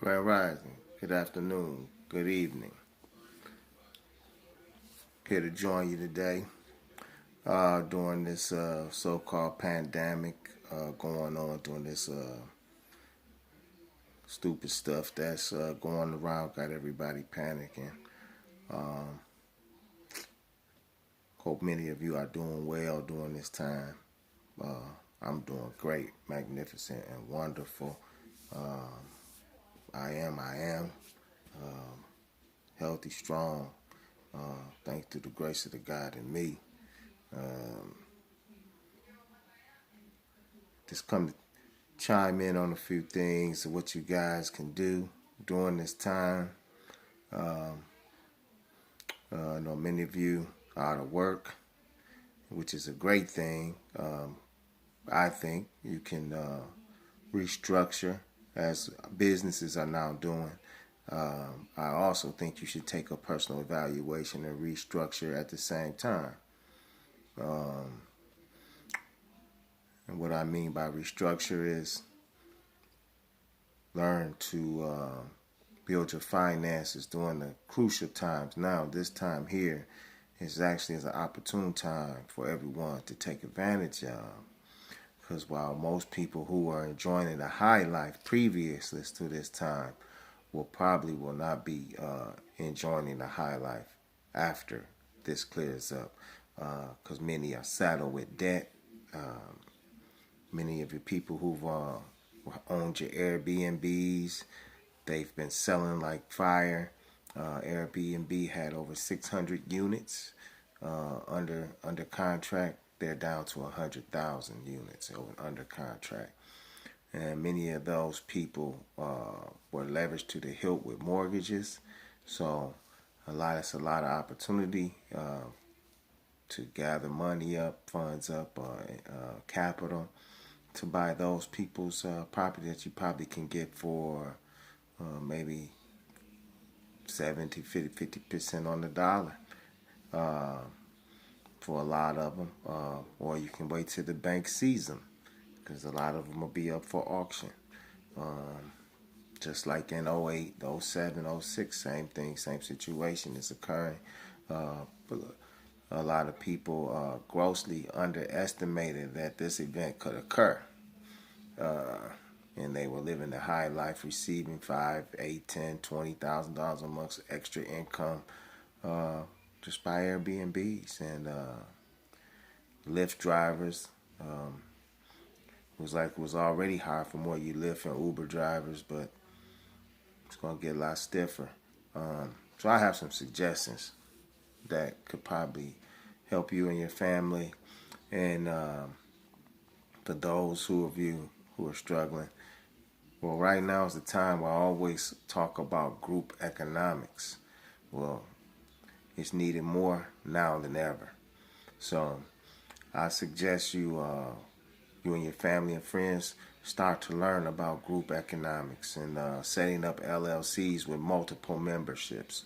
Grand Rising, good afternoon, good evening. Here to join you today during this so-called pandemic going on, during this stupid stuff that's going around, got everybody panicking. Um, Hope many of you are doing well during this time. I'm doing great, magnificent, and wonderful. Um, I am healthy, strong, thanks to the grace of the God in me. Um, just come to chime in on a few things of what you guys can do during this time. Um, I know many of you are out of work, which is a great thing. I think you can restructure as businesses are now doing. I also think you should take a personal evaluation and restructure at the same time. Um, and what I mean by restructure is learn to build your finances during the crucial times. Now, this time here is actually an opportune time for everyone to take advantage of. Because while most people who are enjoying the high life previously to this time will not be enjoying the high life after this clears up, because many are saddled with debt. Many of the people who've owned your Airbnbs, they've been selling like fire. Airbnb had over 600 units under contract. They're down to 100,000 units under contract, and many of those people were leveraged to the hilt with mortgages. So it's a lot of opportunity to gather money up, funds up, capital to buy those people's property that you probably can get for maybe 70, 50% on the dollar uh, for a lot of them. Or you can wait till the bank sees them because a lot of them will be up for auction. Um, just like in '08, '07, '06, same thing, same situation is occurring. But a lot of people grossly underestimated that this event could occur. Uh, and they were living the high life, receiving five, eight, $10,000, $20,000 a month extra income just by Airbnbs and Lyft drivers. It was already hard for more you Lyft and Uber drivers, but it's gonna get a lot stiffer. So I have some suggestions that could probably help you and your family, and for those of you who are struggling. Well, right now is the time where I always talk about group economics. Well, it's needed more now than ever. So I suggest you and your family and friends start to learn about group economics and setting up LLCs with multiple memberships.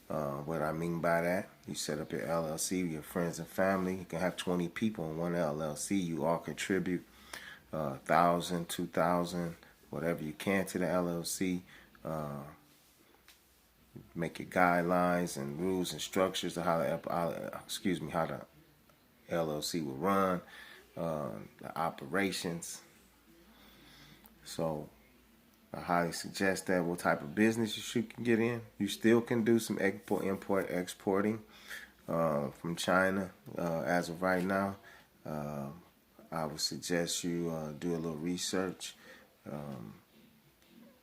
What I mean by that, you set up your LLC with your friends and family. You can have 20 people in one LLC. You all contribute 1,000, 2,000, whatever you can to the LLC. Uh, Make your guidelines and rules and structures of how the LLC will run, the operations. So I highly suggest that what type of business you can get in. You still can do some import, exporting from China as of right now. Uh, I would suggest you do a little research, um,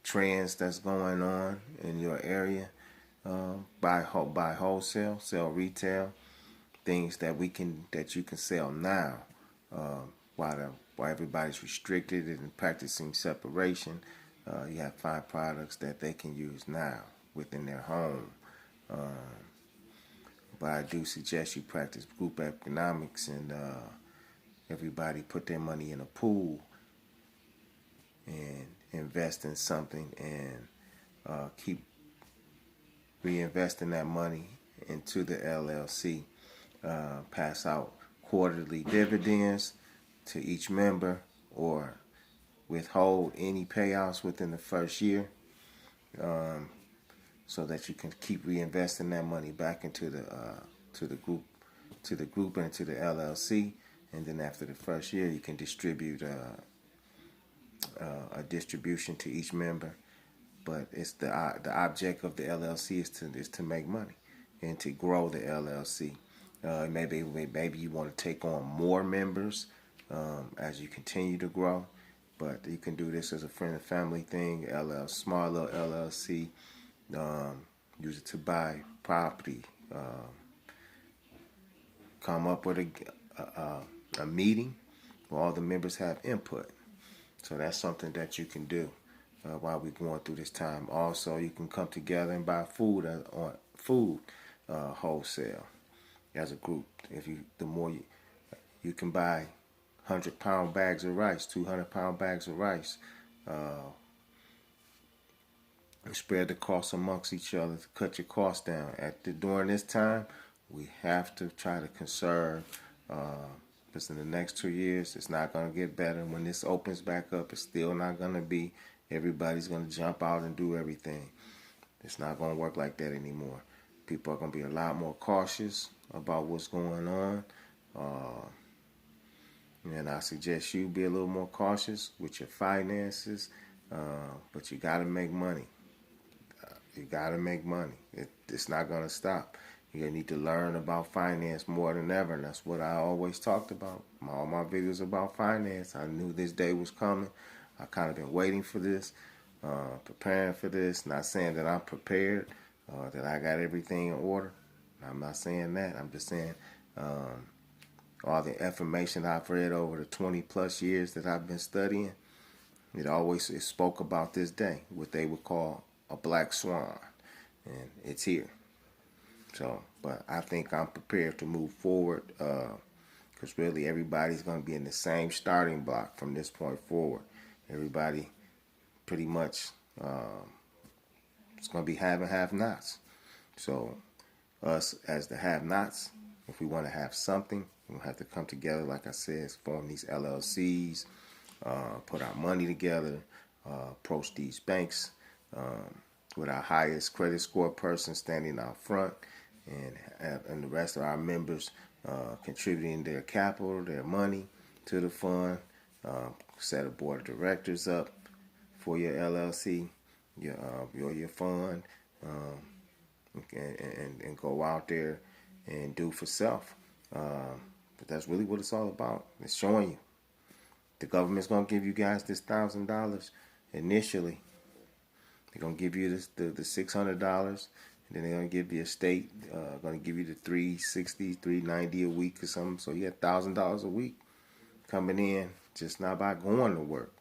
trends that's going on in your area. Buy wholesale, sell retail, things that you can sell now, while everybody's restricted and practicing separation. You have five products that they can use now within their home. Um, but I do suggest you practice group economics and everybody put their money in a pool and invest in something and keep reinvesting that money into the LLC. Pass out quarterly dividends to each member or withhold any payouts within the first year. so that you can keep reinvesting that money back into to the group and to the LLC. And then after the first year, you can distribute a distribution to each member. But it's the object of the LLC is to make money and to grow the LLC. Maybe you want to take on more members as you continue to grow, but you can do this as a friend and family thing. Small little LLC. Use it to buy property. Come up with a meeting where all the members have input. So that's something that you can do while we're going through this time. Also, you can come together and buy food wholesale as a group. The more you can buy 100-pound bags of rice, 200-pound bags of rice, and spread the cost amongst each other to cut your costs down. During this time, we have to try to conserve. Because in the next 2 years, it's not going to get better. When this opens back up, it's still not going to be everybody's going to jump out and do everything. It's not going to work like that anymore. People are going to be a lot more cautious about what's going on. And I suggest you be a little more cautious with your finances. But you got to make money. You got to make money. It's not going to stop. You need to learn about finance more than ever, and that's what I always talked about. All my videos about finance. I knew this day was coming. I kind of been waiting for this, preparing for this. Not saying that I'm prepared, that I got everything in order. I'm not saying that. I'm just saying all the information I've read over the 20-plus years that I've been studying, it spoke about this day, what they would call a black swan, and it's here. So, but I think I'm prepared to move forward because really everybody's going to be in the same starting block from this point forward. Everybody pretty much it's going to be have-nots. So us as the have-nots, if we want to have something, we'll have to come together, like I said, form these LLCs, put our money together, approach these banks with our highest credit score person standing out front, and the rest of our members contributing their capital, their money to the fund. Set a board of directors up for your LLC, your fund, and go out there and do for self. But that's really what it's all about. It's showing you. The government's going to give you guys this $1,000 initially. They're going to give you the $600, and then they're going to give you a state, going to give you the $360, $390 a week or something. So you get $1,000 a week coming in, just not by going to work.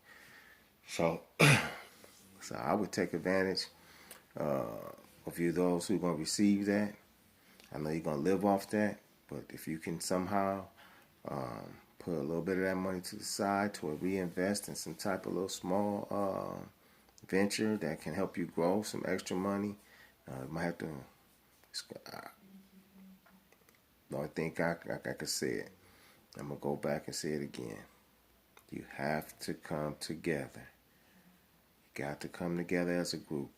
So, so I would take advantage of you, those who are going to receive that. I know you're going to live off that, but if you can somehow put a little bit of that money to the side to reinvest in some type of little small venture that can help you grow some extra money, you might have to. The only thing I could say it. I'm gonna go back and say it again. You have to come together. You got to come together as a group,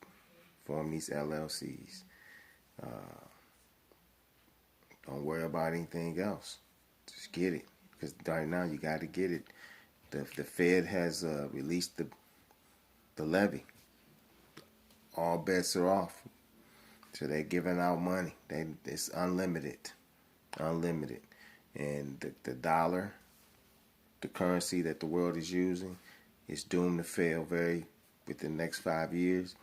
form these LLCs. Don't worry about anything else. Just get it, because right now you got to get it. The Fed has released the levy. All bets are off. So they're giving out money. It's unlimited. And the dollar, the currency that the world is using, is doomed to fail within the next 5 years.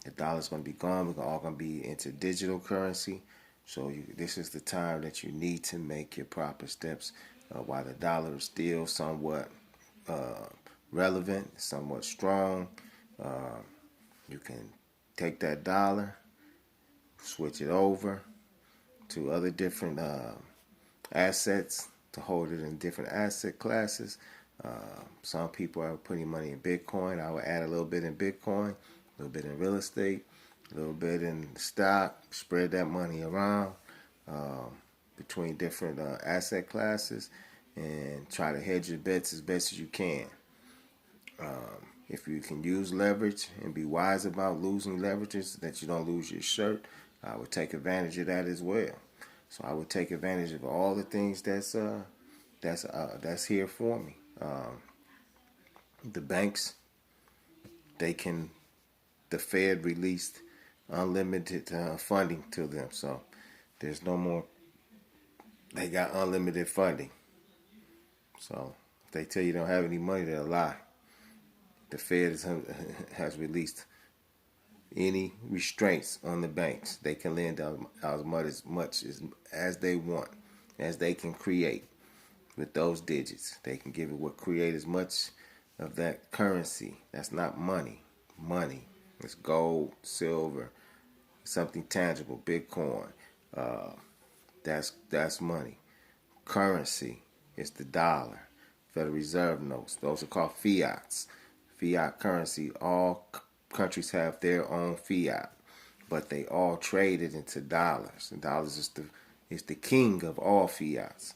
The dollar's going to be gone. We're all going to be into digital currency. So this is the time that you need to make your proper steps while the dollar is still somewhat relevant, somewhat strong. You can take that dollar, switch it over to other different assets to hold it in different asset classes. Some people are putting money in Bitcoin. I would add a little bit in Bitcoin, a little bit in real estate, a little bit in stock. Spread that money around between different asset classes and try to hedge your bets as best as you can. If you can use leverage and be wise about losing leverages, that you don't lose your shirt, I would take advantage of that as well. So I would take advantage of all the things that's here for me. The banks, they can. The Fed released unlimited funding to them, so there's no more. They got unlimited funding. So if they tell you don't have any money, they'll lie. The Fed has released any restraints on the banks. They can lend out as much as they want, as they can create with those digits. They can give it what create as much of that currency. That's not money. Money. It's gold, silver, something tangible, Bitcoin. Uh, that's money. Currency is the dollar. Federal Reserve notes. Those are called fiats. Fiat currency. All countries have their own fiat, but they all trade it into dollars. And dollars is the king of all fiats.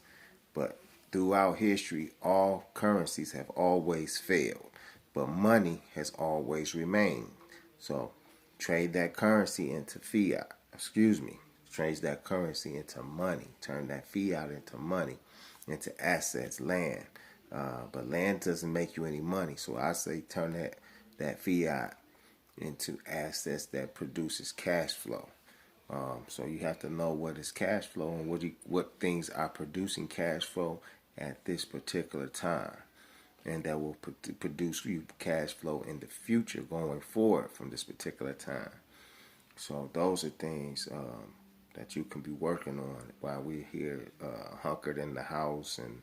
But throughout history, all currencies have always failed, but money has always remained. So trade that currency into fiat. Trade that currency into money. Turn that fiat into money, into assets, land. But land doesn't make you any money. So I say turn that fiat into assets that produces cash flow. So you have to know what is cash flow and what things are producing cash flow at this particular time, and that will produce you cash flow in the future going forward from this particular time. So those are things that you can be working on while we're here hunkered in the house and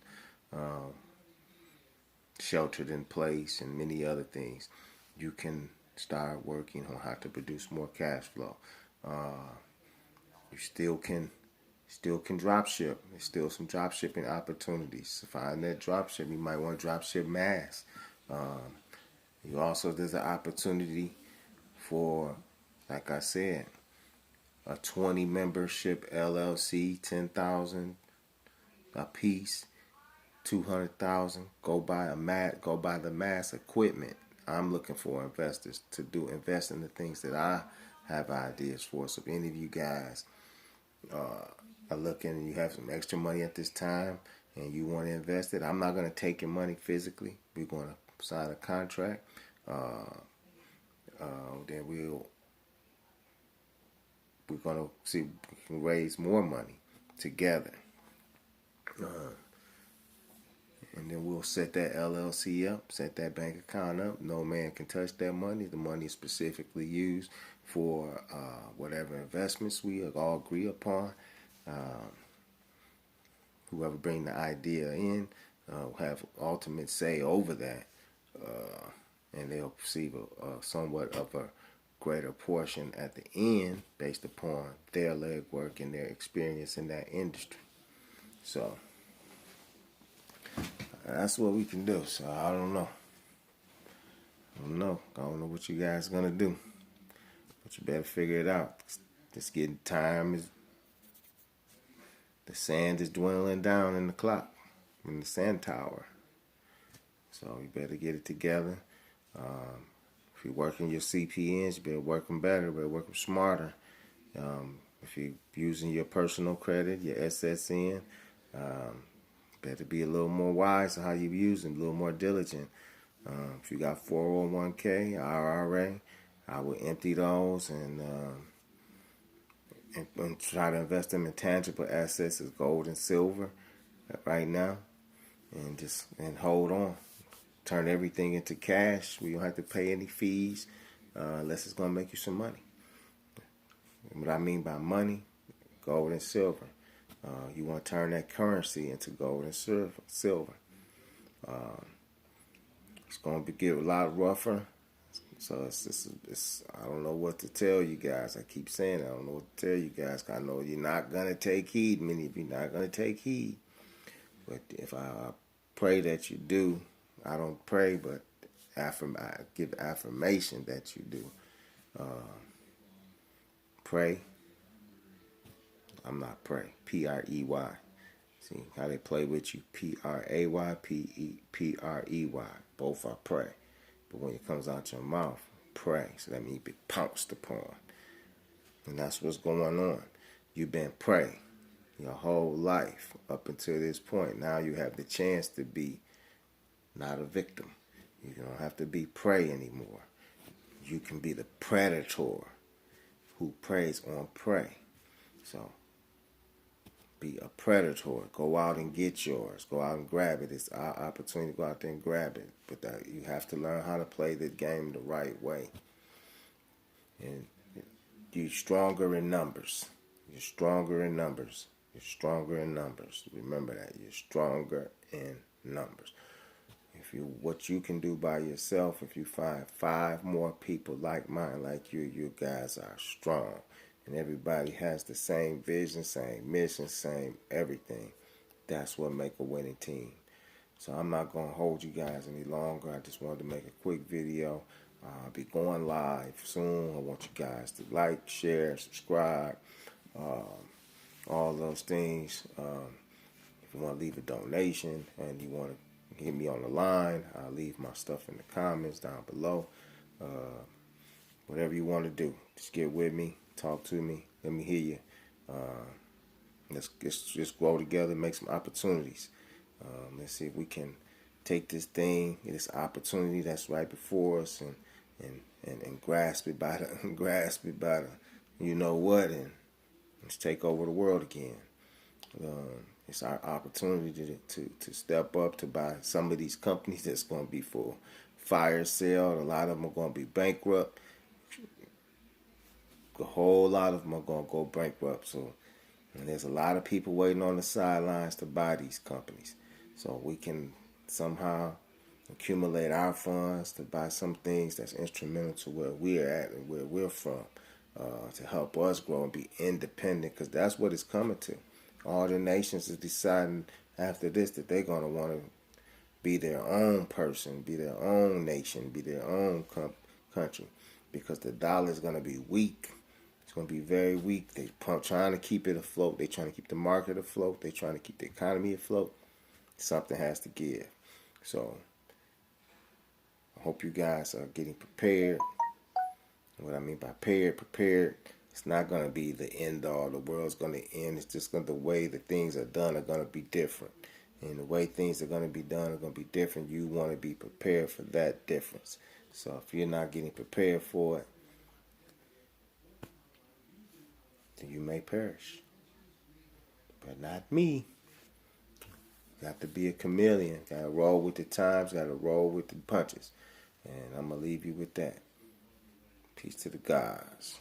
sheltered in place and many other things. You can start working on how to produce more cash flow. You still can drop ship. There's still some drop shipping opportunities. To find that drop ship, you might want to drop ship masks. There's an opportunity for, like I said, a 20 membership LLC, 10,000 a piece, 200,000. Go buy the mass equipment. I'm looking for investors to invest in the things that I have ideas for. So if any of you guys are looking and you have some extra money at this time and you want to invest it, I'm not going to take your money physically. We're going to sign a contract. Then we're going to see if we can raise more money together. And then we'll set that LLC up, set that bank account up. No man can touch that money. The money is specifically used for whatever investments we all agree upon. Whoever bring the idea in will have ultimate say over that, and they'll receive a somewhat of a greater portion at the end based upon their legwork and their experience in that industry. So that's what we can do. So I don't know. I don't know what you guys are gonna do, but you better figure it out. It's getting time. The sand is dwindling down in the clock, in the sand tower. So you better get it together. If you're working your CPNs, you better work them better. You better work them smarter. If you're using your personal credit, your SSN, better be a little more wise on how you use them, a little more diligent. If you got 401k, IRA, I would empty those and try to invest them in tangible assets as gold and silver right now, and hold on. Turn everything into cash. We don't have to pay any fees unless it's going to make you some money. What I mean by money, gold and silver. You want to turn that currency into gold and silver. It's going to get a lot rougher. So it's I don't know what to tell you guys. I keep saying it. I don't know what to tell you guys. I know you're not going to take heed. Many of you not going to take heed. But if I pray that you do, I don't pray, but I give affirmation that you do. Pray. I'm not pray. P-R-E-Y. See how they play with you. P-R-A-Y, P-E-P-R-E-Y. Both are pray. But when it comes out your mouth, pray. So that means be pounced upon. And that's what's going on. You've been praying your whole life up until this point. Now you have the chance to be not a victim. You don't have to be prey anymore. You can be the predator who preys on prey. So be a predator. Go out and get yours. Go out and grab it. It's our opportunity to go out there and grab it. But you have to learn how to play the game the right way. And you're stronger in numbers. You're stronger in numbers. You're stronger in numbers. Remember that. You're stronger in numbers. What you can do by yourself, if you find 5 more people like mine, like you guys are strong. And everybody has the same vision, same mission, same everything. That's what make a winning team. So I'm not going to hold you guys any longer. I just wanted to make a quick video. I'll be going live soon. I want you guys to like, share, subscribe, all those things. If you want to leave a donation and you want to hit me on the line, I'll leave my stuff in the comments down below. Whatever you want to do, just get with me, talk to me, let me hear you. Let's just grow together, make some opportunities. Let's see if we can take this thing, this opportunity that's right before us, and grasp it by the you know what, and let's take over the world again. It's our opportunity to step up, to buy some of these companies that's going to be for fire sale. A lot of them are going to be bankrupt. A whole lot of them are going to go bankrupt. So, and there's a lot of people waiting on the sidelines to buy these companies. So we can somehow accumulate our funds to buy some things that's instrumental to where we're at and where we're from, to help us grow and be independent, because that's what it's coming to. All the nations are deciding after this that they're going to want to be their own person, be their own nation, be their own country, because the dollar is going to be weak. It's going to be very weak. They're trying to keep it afloat. They're trying to keep the market afloat. They're trying to keep the economy afloat. Something has to give. So I hope you guys are getting prepared. What I mean by prepared, it's not going to be the end all. The world's going to end. It's just the way the things are done are going to be different. And the way things are going to be done are going to be different. You want to be prepared for that difference. So if you're not getting prepared for it, then you may perish. But not me. Got to be a chameleon. Got to roll with the times. Got to roll with the punches. And I'm going to leave you with that. Peace to the gods.